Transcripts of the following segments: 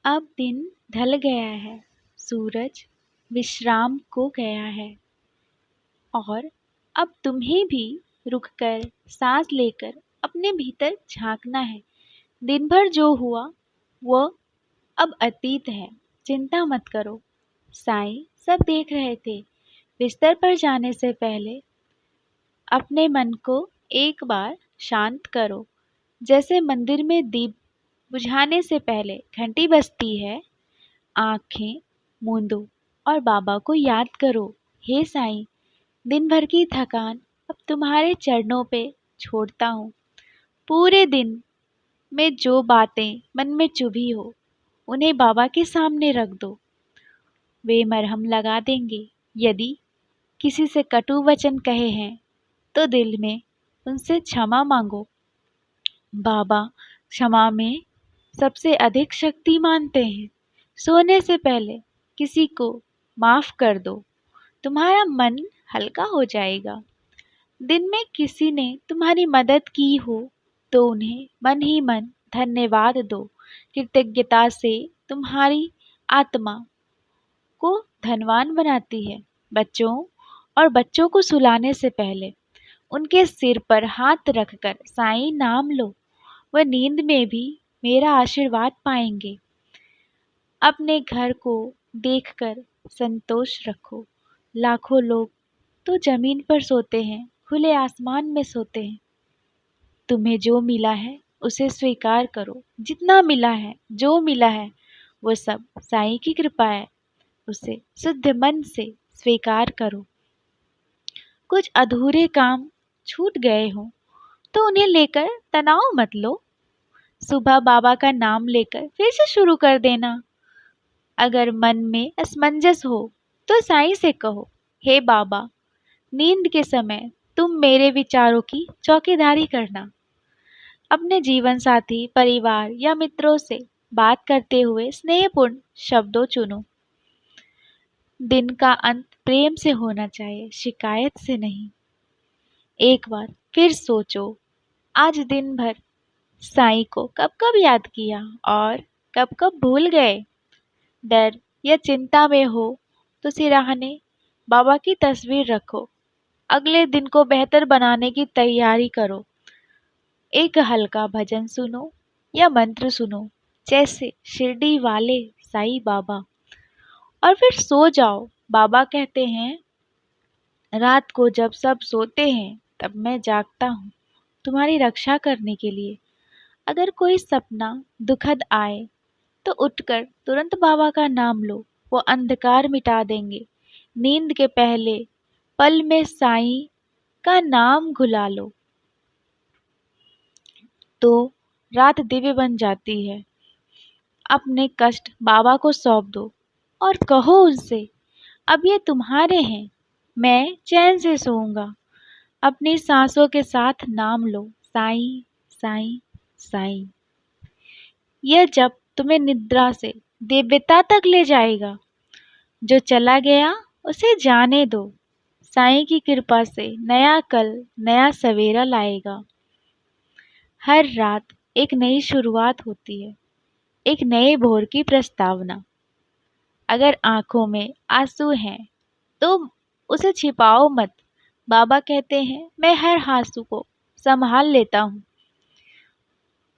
अब दिन ढल गया है, सूरज विश्राम को गया है और अब तुम्हें भी रुककर सांस लेकर अपने भीतर झांकना है। दिन भर जो हुआ वो अब अतीत है, चिंता मत करो। साईं सब देख रहे थे। बिस्तर पर जाने से पहले अपने मन को एक बार शांत करो, जैसे मंदिर में दीप बुझाने से पहले घंटी बजती है। आंखें मूंदो और बाबा को याद करो। हे साईं, दिन भर की थकान अब तुम्हारे चरणों पे छोड़ता हूँ। पूरे दिन में जो बातें मन में चुभी हो उन्हें बाबा के सामने रख दो। वे मरहम लगा देंगे। यदि किसी से कटु वचन कहे हैं तो दिल में उनसे क्षमा मांगो। बाबा क्षमा में सबसे अधिक शक्ति मानते हैं। सोने से पहले किसी को माफ कर दो, तुम्हारा मन हल्का हो जाएगा। दिन में किसी ने तुम्हारी मदद की हो तो उन्हें मन ही मन धन्यवाद दो। कृतज्ञता से तुम्हारी आत्मा को धनवान बनाती है। बच्चों को सुलाने से पहले उनके सिर पर हाथ रखकर साईं नाम लो। वह नींद में भी मेरा आशीर्वाद पाएंगे। अपने घर को देखकर संतोष रखो। लाखों लोग तो जमीन पर सोते हैं, खुले आसमान में सोते हैं। तुम्हें जो मिला है उसे स्वीकार करो। जितना मिला है, जो मिला है, वो सब साईं की कृपा है। उसे शुद्ध मन से स्वीकार करो। कुछ अधूरे काम छूट गए हों तो उन्हें लेकर तनाव मत लो। सुबह बाबा का नाम लेकर फिर से शुरू कर देना। अगर मन में असमंजस हो तो साईं से कहो, हे बाबा, नींद के समय तुम मेरे विचारों की चौकीदारी करना। अपने जीवन साथी, परिवार या मित्रों से बात करते हुए स्नेहपूर्ण शब्दों चुनो। दिन का अंत प्रेम से होना चाहिए, शिकायत से नहीं। एक बार फिर सोचो, आज दिन भर साईं को कब कब याद किया और कब कब भूल गए। डर या चिंता में हो तो सिराहने बाबा की तस्वीर रखो। अगले दिन को बेहतर बनाने की तैयारी करो। एक हल्का भजन सुनो या मंत्र सुनो, जैसे शिरडी वाले साईं बाबा, और फिर सो जाओ। बाबा कहते हैं, रात को जब सब सोते हैं तब मैं जागता हूँ, तुम्हारी रक्षा करने के लिए। अगर कोई सपना दुखद आए तो उठकर तुरंत बाबा का नाम लो, वो अंधकार मिटा देंगे। नींद के पहले पल में साईं का नाम घुला लो तो रात दिव्य बन जाती है। अपने कष्ट बाबा को सौंप दो और कहो उनसे, अब ये तुम्हारे हैं, मैं चैन से सोऊंगा। अपनी सांसों के साथ नाम लो, साईं साईं साईं। यह जब तुम्हें निद्रा से दिव्यता तक ले जाएगा। जो चला गया उसे जाने दो। साईं की कृपा से नया कल, नया सवेरा लाएगा। हर रात एक नई शुरुआत होती है, एक नए भोर की प्रस्तावना। अगर आंखों में आंसू हैं तो उसे छिपाओ मत। बाबा कहते हैं, मैं हर आंसू को संभाल लेता हूँ।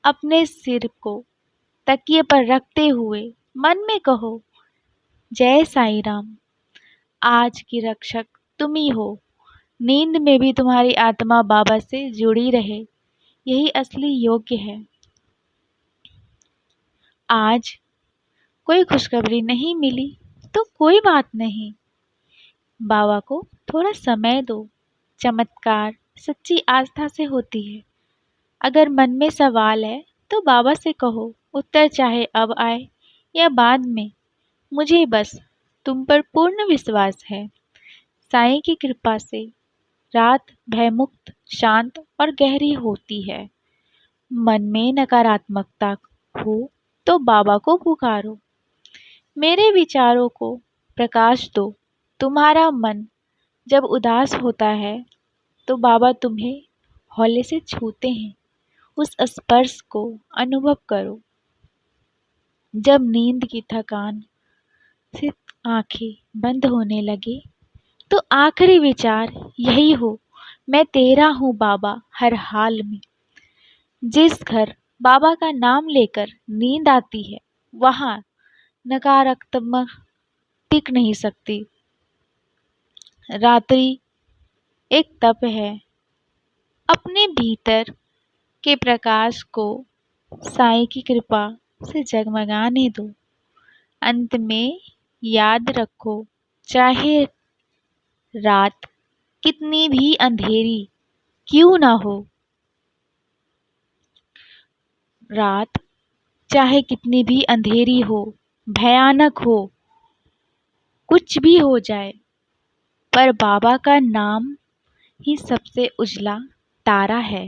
अपने सिर को तकिए पर रखते हुए मन में कहो, जय साईं राम। आज की रक्षक तुम ही हो। नींद में भी तुम्हारी आत्मा बाबा से जुड़ी रहे, यही असली योग्य है। आज कोई खुशखबरी नहीं मिली तो कोई बात नहीं, बाबा को थोड़ा समय दो। चमत्कार सच्ची आस्था से होती है। अगर मन में सवाल है तो बाबा से कहो, उत्तर चाहे अब आए या बाद में, मुझे बस तुम पर पूर्ण विश्वास है। साईं की कृपा से रात भयमुक्त, शांत और गहरी होती है। मन में नकारात्मकता हो तो बाबा को पुकारो, मेरे विचारों को प्रकाश दो। तुम्हारा मन जब उदास होता है तो बाबा तुम्हें हौले से छूते हैं। उस स्पर्श को अनुभव करो। जब नींद की थकान से आंखें बंद होने लगे तो आखिरी विचार यही हो, मैं तेरा हूँ बाबा हर हाल में। जिस घर बाबा का नाम लेकर नींद आती है वहाँ नकारात्मक टिक नहीं सकती। रात्रि एक तप है, अपने भीतर के प्रकाश को साईं की कृपा से जगमगाने दो। अंत में याद रखो, चाहे रात कितनी भी अंधेरी क्यों ना हो, रात चाहे कितनी भी अंधेरी हो, भयानक हो, कुछ भी हो जाए, पर बाबा का नाम ही सबसे उजला तारा है।